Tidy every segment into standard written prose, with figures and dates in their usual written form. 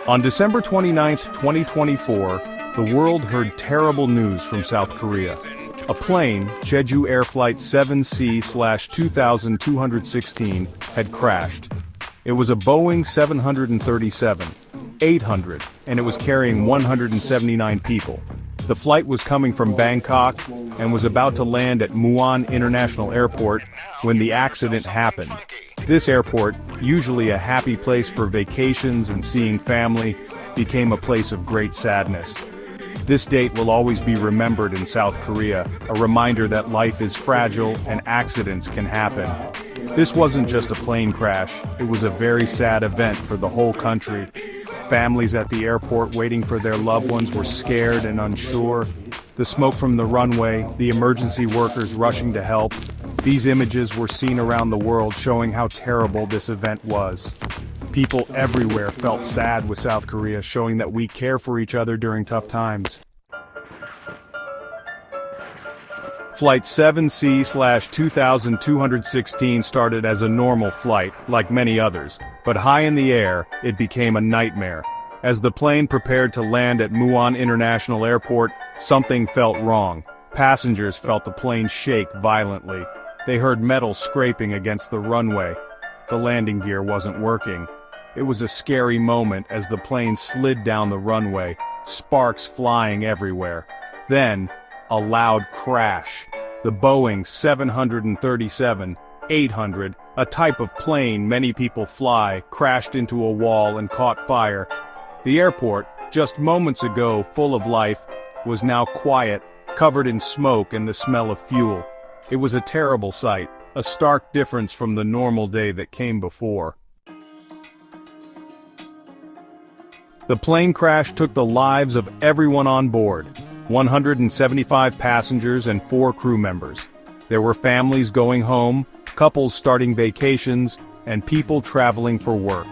On December 29, 2024, the world heard terrible news from South Korea. A plane, Jeju Air Flight 7C/2216, had crashed. It was a Boeing 737-800, and it was carrying 179 people. The flight was coming from Bangkok and was about to land at Muan International Airport when the accident happened. This airport, usually a happy place for vacations and seeing family, became a place of great sadness. This date will always be remembered in South Korea, a reminder that life is fragile and accidents can happen. This wasn't just a plane crash, it was a very sad event for the whole country. Families at the airport waiting for their loved ones were scared and unsure. The smoke from the runway, the emergency workers rushing to help. These images were seen around the world, showing how terrible this event was. People everywhere felt sad with South Korea, showing that we care for each other during tough times. Flight 7C/2216 started as a normal flight, like many others, but high in the air, it became a nightmare. As the plane prepared to land at Muan International Airport, something felt wrong. Passengers felt the plane shake violently. They heard metal scraping against the runway. The landing gear wasn't working. It was a scary moment as the plane slid down the runway, sparks flying everywhere. Then, a loud crash. The Boeing 737-800, a type of plane many people fly, crashed into a wall and caught fire. The airport, just moments ago full of life, was now quiet, covered in smoke and the smell of fuel. It was a terrible sight, a stark difference from the normal day that came before. The plane crash took the lives of everyone on board, 175 passengers and 4 crew members. There were families going home, couples starting vacations, and people traveling for work.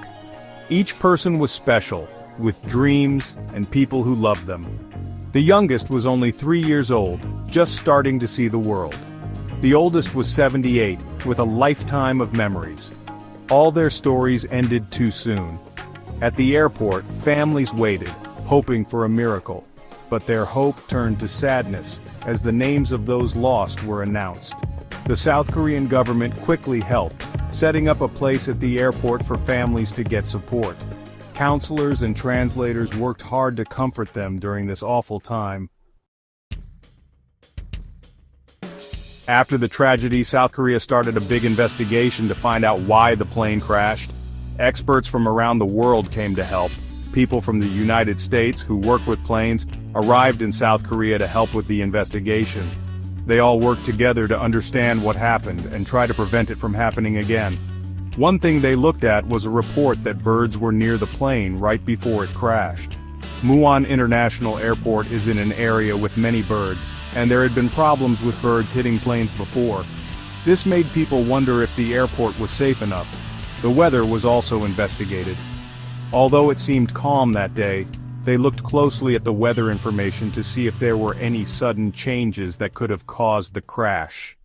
Each person was special, with dreams and people who loved them. The youngest was only 3 years old, just starting to see the world. The oldest was 78, with a lifetime of memories. All their stories ended too soon. At the airport, families waited, hoping for a miracle. But their hope turned to sadness, as the names of those lost were announced. The South Korean government quickly helped, setting up a place at the airport for families to get support. Counselors and translators worked hard to comfort them during this awful time. After the tragedy, South Korea started a big investigation to find out why the plane crashed. Experts from around the world came to help. People from the United States, who work with planes, arrived in South Korea to help with the investigation. They all worked together to understand what happened and try to prevent it from happening again. One thing they looked at was a report that birds were near the plane right before it crashed. Muan International Airport is in an area with many birds, and there had been problems with birds hitting planes before. This made people wonder if the airport was safe enough. The weather was also investigated. Although it seemed calm that day, they looked closely at the weather information to see if there were any sudden changes that could have caused the crash.